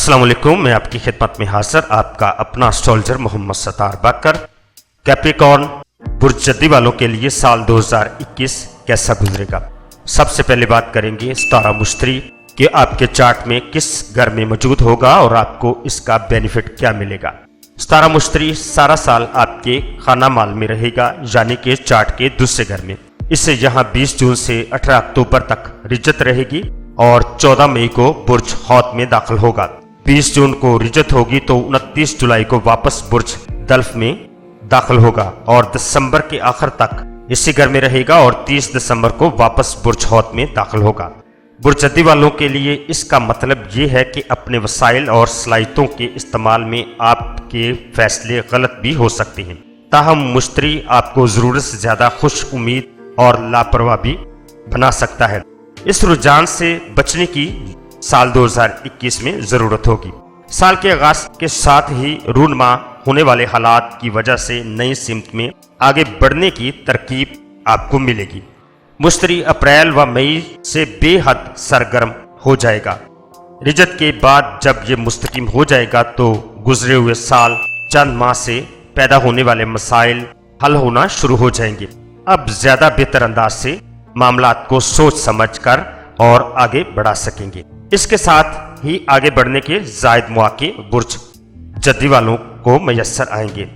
अस्सलाम वालेकुम, मैं आपकी खिदमत में हाजिर आपका अपना एस्ट्रोलॉजर मोहम्मद सत्तार बाकर। कैप्रिकॉर्न बुर्ज जद्दी वालों के लिए साल 2021 कैसा गुजरेगा। सबसे पहले बात करेंगे सितारा मुश्तरी कि आपके चार्ट में किस घर में मौजूद होगा और आपको इसका बेनिफिट क्या मिलेगा। सितारा मुश्तरी सारा साल आपके खाना माल में रहेगा, यानी कि चार्ट के दूसरे घर में। इससे यहाँ 20 जून से 18 अक्टूबर तक रिजत रहेगी और 14 मई को बुर्ज हौत में दाखिल होगा। 20 जून को रिजत होगी तो 29 जुलाई को वापस बुर्ज दल्फ में दाखिल होगा और दिसंबर के आखिर तक इसी घर में रहेगा और 30 दिसंबर को वापस बुर्ज हौत में दाखिल होगा। बुर्ज जद्दी वालों के लिए इसका मतलब ये है कि अपने वसाइल और सलाहियतों के इस्तेमाल में आपके फैसले गलत भी हो सकते हैं। ताहम मुश्तरी आपको ज़रूरत से ज़्यादा खुश उम्मीद और लापरवाह भी बना सकता है। इस रुझान से बचने की साल 2021 में ज़रूरत होगी। साल के आगाज के साथ ही रूनमा होने वाले हालात की वजह से नई सिमत में आगे बढ़ने की तरकीब आपको मिलेगी। मुश्तरी अप्रैल व मई से बेहद सरगर्म हो जाएगा। रिजत के बाद जब ये मुस्तकिम हो जाएगा तो गुजरे हुए साल चंद माह से पैदा होने वाले मसाइल हल होना शुरू हो जाएंगे। अब ज्यादा बेहतर अंदाज से मामलात को सोच समझ कर और आगे बढ़ा सकेंगे। इसके साथ ही आगे बढ़ने के जायद मौके बुर्ज जद्दी वालों को मैसर आएंगे।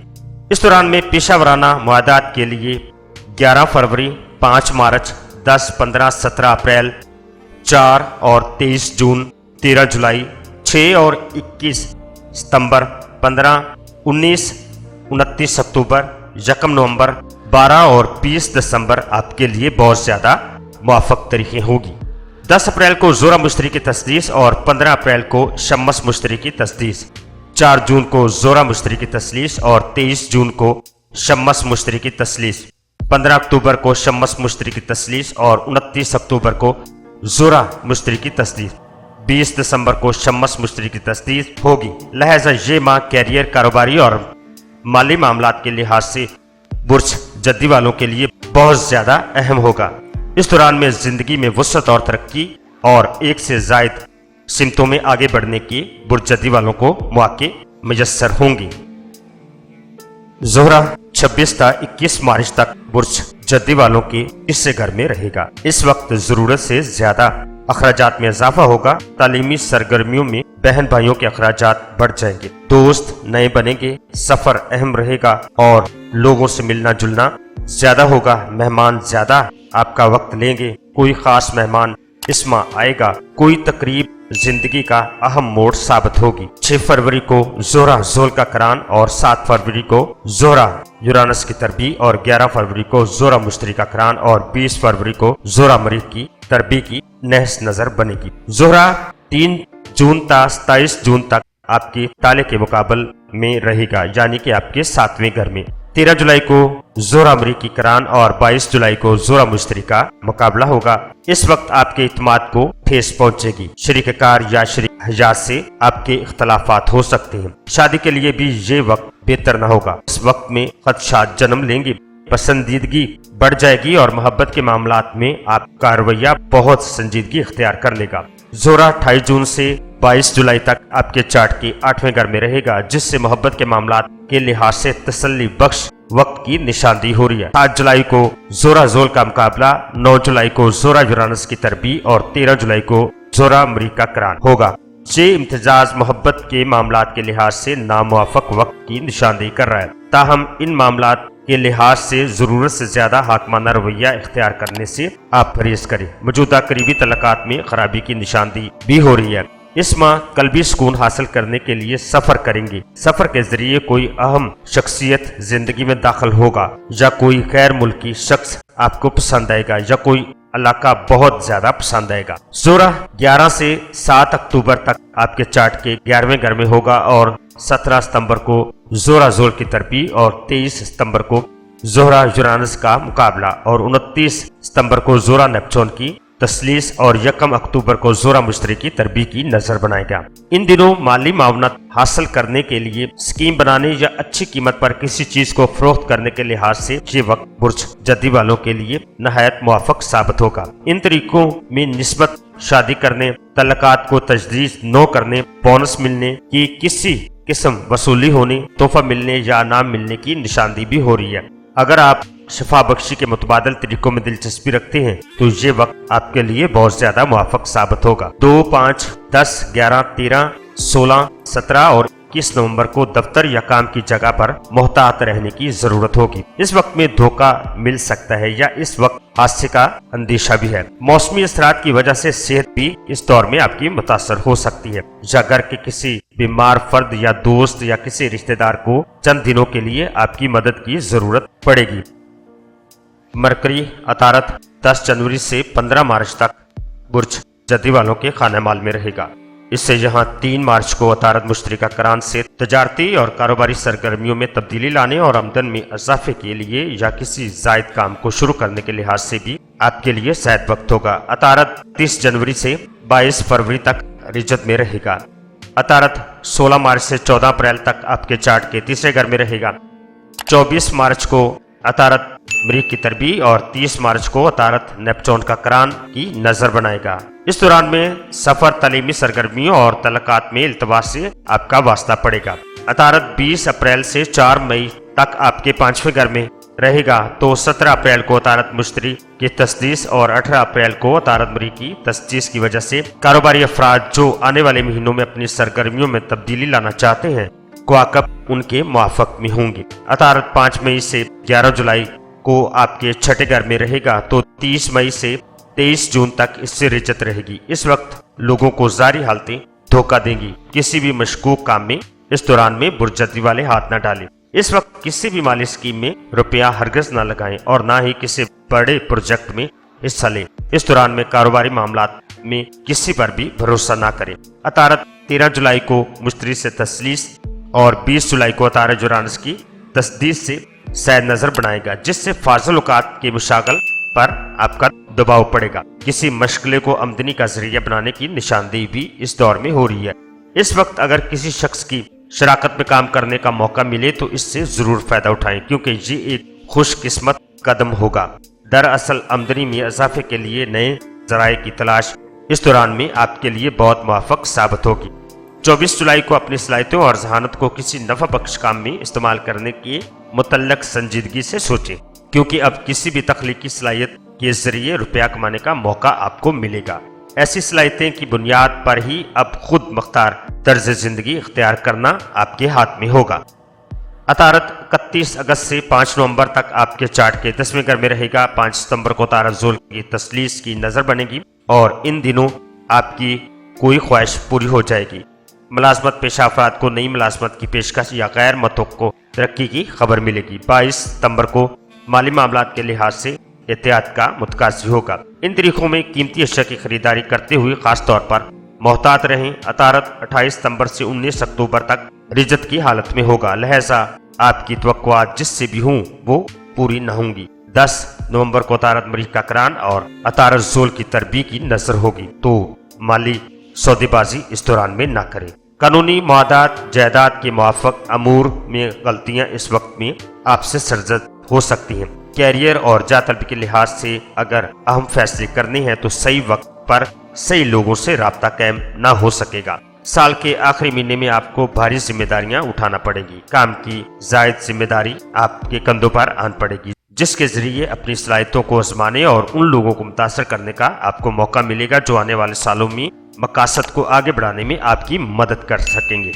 इस दौरान में पेशा वराना मुआहदात के लिए 11 फरवरी, 5 मार्च, 10, 15, 17 अप्रैल, 4 और 23 जून, 13 जुलाई, 6 और 21 सितंबर, 15, 19, 29 अक्टूबर, 1 नवंबर, 12 और 20 दिसंबर आपके लिए बहुत ज़्यादा मुआफ़क़ तारीखें होगी। 10 अप्रैल को ज़ोरा मुश्तरी की तस्दीस और 15 अप्रैल को शम्मस मुश्तरी की तस्दीस, 4 जून को ज़ोरा मुश्तरी की तस्लीस और 23 जून को शम्मस मुश्तरी की तस्लीस, 15 अक्टूबर को शम्मस मुश्तरी की तस्लीस और 29 अक्टूबर को ज़ोरा मुश्तरी की तस्दीस, 20 दिसंबर को शम्मस मुश्तरी की तस्दीस होगी। लिहाजा ये माह कैरियर, कारोबारी और माली मामलात के लिहाज से बुर्ज जद्दी वालों के लिए बहुत ज़्यादा अहम होगा। इस दौरान में ज़िंदगी में वसअत और तरक्की और एक से ज़ायद सिमतों में आगे बढ़ने के बुर्ज जद्दी वालों को मौके मैसर होंगे। ज़ोहरा 26 से 21 मार्च तक बुर्ज जद्दी वालों के हिस्से घर में रहेगा। इस वक्त ज़रूरत से ज़्यादा अखराजात में इजाफा होगा। तालीमी सरगर्मियों में बहन भाइयों के अखराजात बढ़ जाएंगे। दोस्त नए बनेंगे, सफर अहम रहेगा और लोगों से मिलना जुलना ज्यादा होगा। मेहमान ज्यादा आपका वक्त लेंगे। कोई खास मेहमान इस माह आएगा। कोई तकरीब जिंदगी का अहम मोड़ साबित होगी। 6 फरवरी को ज़ोहरा ज़ोल का करान और 7 फरवरी को ज़ोहरा यूरानस की तरबी और 11 फरवरी को ज़ोहरा मुश्तरी का करान और 20 फरवरी को ज़ोहरा मरीख की तरबी की नहस नजर बनेगी। ज़ोहरा 3 जून से 27 जून तक आपके ताले के मुकाबल में रहेगा, यानी कि आपके 7वें घर में। 13 जुलाई को ज़ोहरा मरीख की करान और 22 जुलाई को ज़ोहरा मुश्तरी का मुकाबला होगा। इस वक्त आपके इत्माद को ठेस पहुंचेगी। शरीककार या शरीक हजात से आपके इख्तलाफात हो सकते हैं। शादी के लिए भी ये वक्त बेहतर न होगा। इस वक्त में खदशात जन्म लेंगे, पसंदीदगी बढ़ जाएगी और मोहब्बत के मामलात में आपका रवैया बहुत संजीदगी इख्तियार कर लेगा। ज़ोहरा 28 जून से 22 जुलाई तक आपके चार्ट के 8वें घर में रहेगा, जिससे मोहब्बत के मामलात के लिहाज से तसल्ली बख्श वक्त की निशानदी हो रही है। 7 जुलाई को ज़ोहरा ज़ोल का मुकाबला, 9 जुलाई को ज़ोहरा यूरानस की तरबी और 13 जुलाई को ज़ोहरा मरीख का करान होगा। ये इम्तिजाज मोहब्बत के मामलात के लिहाज से नामुआफक वक्त की निशानदेही कर रहा है। ताहम इन मामलात के लिहाज से जरूरत से ज्यादा हाकमाना रवैया इख्तियार करने से आप परहेज करें। मौजूदा करीबी तल्लुकात में खराबी की निशानदेही भी हो रही है। इस माह कल्बी सुकून हासिल करने के लिए सफर करेंगे। सफर के जरिए कोई अहम शख्सियत जिंदगी में दाखिल होगा या कोई गैर मुल्की शख्स आपको पसंद आएगा या कोई इलाका बहुत ज्यादा पसंद आएगा। ज़ोहरा 11 से 7 अक्टूबर तक आपके चार्ट के 11वें घर में होगा और 17 सितंबर को ज़ोहरा ज़ोल की तरबी और 23 सितंबर को ज़ोहरा यूरानस का मुकाबला और 29 सितंबर को ज़ोहरा नेपच्यून की तस्लीस और यकम अक्टूबर को जोरा मुश्तरी की तरबी की नजर बनाएगा। इन दिनों माली मावनत हासिल करने के लिए, स्कीम बनाने या अच्छी कीमत पर किसी चीज को फरोख्त करने के लिहाज से ये वक्त बुर्ज जद्दी वालों के लिए नहायत मुवाफक साबित होगा। इन तरीकों में निस्बत, शादी करने, तलकात को तजदीद न करने, बोनस मिलने की किसी किस्म वसूली होने, तोहफा मिलने या इनाम मिलने की निशानदी भी हो रही है। अगर आप शफा बख्शी के मुतबादल तरीकों में दिलचस्पी रखते हैं तो ये वक्त आपके लिए बहुत ज्यादा मुवाफक साबित होगा। 2, 5, 10, 11, 13, 16, 17 और 21 नवंबर को दफ्तर या काम की जगह पर मोहतात रहने की जरूरत होगी। इस वक्त में धोखा मिल सकता है या इस वक्त हादसे का अंदेशा भी है। मौसमी असरात की वजह से सेहत भी इस दौर में आपकी मुतासर हो सकती है या घर के किसी बीमार फर्द या दोस्त या किसी रिश्तेदार को चंद दिनों के लिए आपकी मदद की जरूरत पड़ेगी। मरकरी अतारत 10 जनवरी से 15 मार्च तक बुर्ज जद्दी वालों के खाने माल में रहेगा। इससे यहाँ 3 मार्च को अतारत मुश्तरिका करान से तजारती और कारोबारी सरगर्मियों में तब्दीली लाने और आमदन में इजाफे के लिए या किसी जायद काम को शुरू करने के लिहाज से भी आपके लिए शायद वक्त होगा। अतारत 30 जनवरी से 22 फरवरी तक रिजत में रहेगा। अतारत 16 मार्च से 14 अप्रैल तक आपके चार्ट के तीसरे घर में रहेगा। 24 मार्च को अतारत मरीख की तरबी और 30 मार्च को अतारत नेपचून का करान की नजर बनाएगा। इस दौरान में सफर, तलीमी सरगर्मियों और तलकात में इल्तवास से आपका वास्ता पड़ेगा। अतारत 20 अप्रैल से 4 मई तक आपके 5वें घर में रहेगा। तो 17 अप्रैल को अतारत मुश्तरी की तस्दीस और 18 अप्रैल को अतारत मरीख की तस्दीस की वजह से कारोबारी अफराद जो आने वाले महीनों में अपनी सरगर्मियों में तब्दीली लाना चाहते हैं, क्वाकब उनके मुआफक में होंगे। अतारत 5 मई से 11 जुलाई को आपके छठे घर में रहेगा। तो 30 मई से 23 जून तक इससे रिजत रहेगी। इस वक्त लोगों को जारी हालतें धोखा देंगी। किसी भी मशकूक काम में इस दौरान में बुर्ज जद्दी वाले हाथ न डालें। इस वक्त किसी भी माली स्कीम में रुपया हरगज न लगाएं और न ही किसी बड़े प्रोजेक्ट में हिस्सा लें। इस दौरान में कारोबारी मामलात में किसी पर भी भरोसा न करें। अतारत 13 जुलाई को मुश्तरी से तस्लीस और 20 जुलाई को अतारत जुरानस की तस्दीस से सैद नजर बनाएगा, जिससे फाजिल औकात के मुशागल पर आपका दबाव पड़ेगा। किसी मशगले को आमदनी का जरिया बनाने की निशानदेही भी इस दौर में हो रही है। इस वक्त अगर किसी शख्स की शराकत में काम करने का मौका मिले तो इससे जरूर फायदा उठाएं, क्योंकि ये एक खुशकिस्मत कदम होगा। दरअसल आमदनी में इजाफे के लिए नए जराये की तलाश इस दौरान में आपके लिए बहुत मुवाफक साबित होगी। 24 जुलाई को अपनी सलाहियतों और जहानत को किसी नफा बख्श काम में इस्तेमाल करने के मुतल्लक संजीदगी से सोचें, क्योंकि अब किसी भी तख्लीकी सलाहियत के जरिए रुपया कमाने का मौका आपको मिलेगा। ऐसी सलाहियतें की बुनियाद पर ही अब खुद मुख्तार तर्ज जिंदगी इख्तियार करना आपके हाथ में होगा। अतारत 31 अगस्त से 5 नवंबर तक आपके चार्ट के 10वें घर में रहेगा। 5 सितंबर को अतारत ज़ुल की तस्लीस की नजर बनेगी और इन दिनों आपकी कोई ख्वाहिश पूरी हो जाएगी। मुलाजमत पेशा अफराद को नई मुलाजमत की पेशकश या गैर मतवक्को तरक्की की खबर मिलेगी। 22 सितंबर को माली मामलात के लिहाज से एहतियात का मुतकाज़ी होगा। इन तरीकों में कीमती अशिया की खरीदारी करते हुए खास तौर पर मोहतात रहें। अतारत 28 सितंबर से 19 अक्टूबर तक रिजत की हालत में होगा, लिहाजा आपकी तवक्कुआत जिससे भी हों वो पूरी न होंगी। 10 नवंबर को अतारत मरीख का करान और अतारत ज़ुल की तरबी की नजर होगी, तो माली सौदेबाजी इस दौरान में न करें। कानूनी मुआदात, जायदाद के मुआफक अमूर में गलतियां इस वक्त में आपसे सरजद हो सकती हैं। कैरियर और जा तलबी के लिहाज से अगर अहम फैसले करने हैं तो सही वक्त पर सही लोगों से राब्ता कायम ना हो सकेगा। साल के आखिरी महीने में आपको भारी जिम्मेदारियां उठाना पड़ेगी। काम की जायद जिम्मेदारी आपके कंधों पर आन पड़ेगी, जिसके जरिए अपनी सलाहियतों को आजमाने और उन लोगों को मुतासर करने का आपको मौका मिलेगा जो आने वाले सालों में मकासद को आगे बढ़ाने में आपकी मदद कर सकेंगे।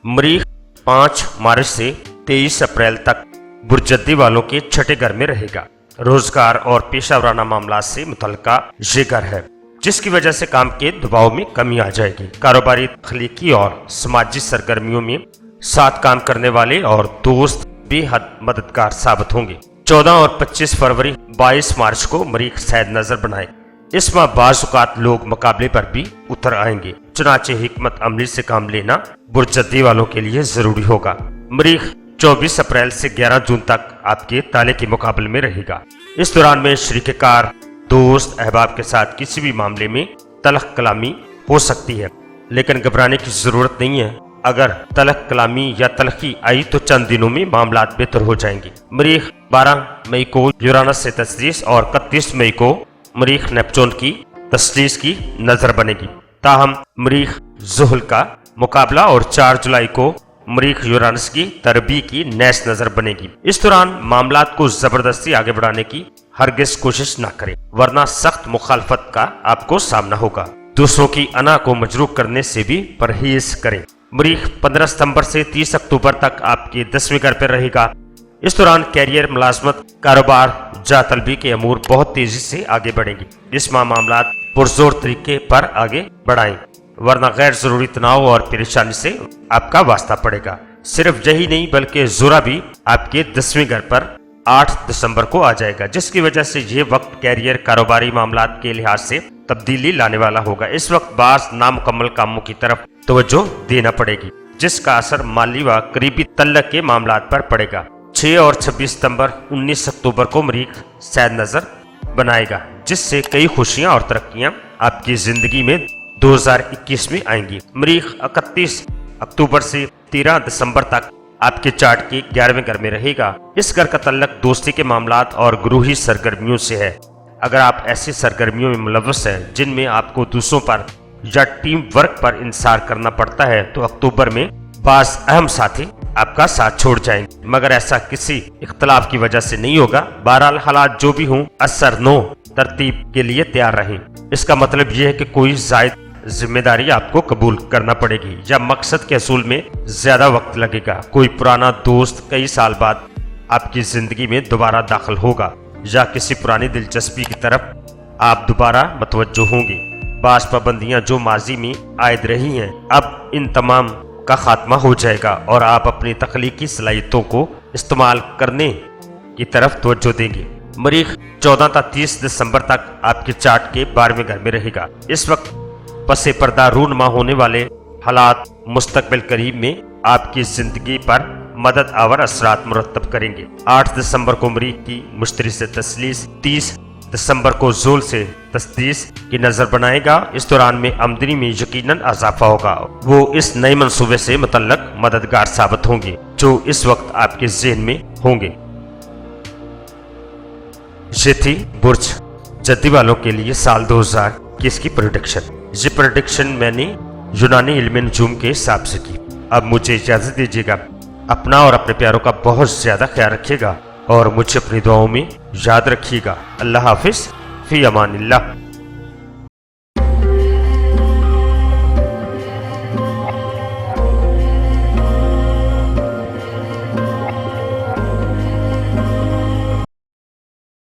मरीख 5 मार्च से 23 अप्रैल तक बुर्ज जद्दी वालों के छठे घर में रहेगा। रोजगार और पेशा वराना मामला से मुतल्लिका ये घर है, जिसकी वजह से काम के दबाव में कमी आ जाएगी। कारोबारी, तख्लीकी और समाजी सरगर्मियों में साथ काम करने वाले और दोस्त बेहद मददगार साबित होंगे। 14 और 25 फरवरी 22 मार्च को मरीख सैद नजर बनाए। इस माह बाज़ औक़ात लोग मुकाबले पर भी उतर आएंगे, चुनाचे हिकमत अमली से काम लेना बुर्ज जद्दी वालों के लिए जरूरी होगा। मरीख 24 अप्रैल से 11 जून तक आपके ताले के मुकाबले में रहेगा। इस दौरान में शरीक कार, दोस्त अहबाब के साथ किसी भी मामले में तलख कलामी हो सकती है, लेकिन घबराने की जरूरत नहीं है। अगर तलख कलामी या तलखी आई तो चंद दिनों में मामला बेहतर हो जाएंगे। मरीख 12 मई को यूरानस से तस्लीस और 31 मई को मरीख नेपचून की तस्लीस की नजर बनेगी। ताहम मरीख जुहल का मुकाबला और 4 जुलाई को मरीख यूरानस की तरबी की नैस नजर बनेगी। इस दौरान मामलात को जबरदस्ती आगे बढ़ाने की हरगिज कोशिश न करें, वरना सख्त मुखालफत का आपको सामना होगा। दूसरों की अना को मजरूह करने से भी परहेज करें। मरीख 15 सितंबर से 30 अक्टूबर तक आपके 10वें घर पर रहेगा। इस दौरान कैरियर, मुलाजमत, कारोबार, जा तलबी के अमूर बहुत तेजी से आगे बढ़ेंगे। इस माह मामलात पुरजोर तरीके पर आगे बढ़ाएं, वरना गैर जरूरी तनाव और परेशानी से आपका वास्ता पड़ेगा। सिर्फ यही नहीं बल्कि जुरा भी आपके 10वें घर पर 8 दिसंबर को आ जाएगा, जिसकी वजह से ये वक्त कैरियर, कारोबारी मामलात के लिहाज से तब्दीली लाने वाला होगा। इस वक्त बास नामुकम्मल कामों की तरफ तवज्जो देना पड़ेगी, जिसका असर माली व करीबी तल्लक के मामलात पर पड़ेगा। 6 और 26 सितंबर 19 अक्टूबर को मरीख सैद नजर बनाएगा, जिससे कई खुशियां और तरक्कियां आपकी जिंदगी में 2021 में आएंगी। मरीख 31 अक्टूबर से 13 दिसंबर तक आपके चार्ट के 11वें घर में रहेगा। इस घर का तल्लक दोस्ती के मामलात और गुरूही सरगर्मियों से है। अगर आप ऐसी सरगर्मियों में मुलव्वस हैं जिनमें आपको दूसरों पर या टीम वर्क पर इंसार करना पड़ता है, तो अक्टूबर में बास अहम साथी आपका साथ छोड़ जाएंगे, मगर ऐसा किसी इख्तलाफ की वजह से नहीं होगा। बहरहाल हालात जो भी हों, असर नो तरतीब के लिए तैयार रहें। इसका मतलब यह है कि कोई जायद जिम्मेदारी आपको कबूल करना पड़ेगी या मकसद के असूल में ज्यादा वक्त लगेगा। कोई पुराना दोस्त कई साल बाद आपकी जिंदगी में दोबारा दाखिल होगा या किसी पुरानी दिलचस्पी की तरफ आप दोबारा मतवज्जो होंगे। बास पाबंदियां जो माजी में आयद रही हैं, अब इन तमाम का खात्मा हो जाएगा और आप अपनी तख्लीकी सलाहियतों को इस्तेमाल करने की तरफ तवज्जो देंगे। मरीख 14 ta 30 दिसंबर तक आपके चार्ट के 12वें घर में रहेगा। इस वक्त पसे पर्दा रूनमा होने वाले हालात मुस्तकबिल करीब में आपकी जिंदगी पर मदद आवर असरात मुरतब करेंगे। 8 दिसंबर को मरीख की मुश्तरी से तस्लीस, 30 दिसंबर को जोल से तस्दीस की नजर बनाएगा। इस दौरान में आमदनी में यकीनन इजाफा होगा। वो इस नए मंसूबे से मुतल्लक मददगार साबित होंगे जो इस वक्त आपके ज़हन में होंगे। ये थी बुर्ज जद्दी वालों के लिए साल 2021 की प्रेडिक्शन। ये प्रेडिक्शन मैंने यूनानी इल्म नजूम के हिसाब से की। अब मुझे इजाजत दीजिएगा। अपना और अपने प्यारों का बहुत ज्यादा ख्याल रखिएगा और मुझे अपनी दुआओं में याद रखिएगा। अल्लाह हाफिज, फी अमानिल्लाह।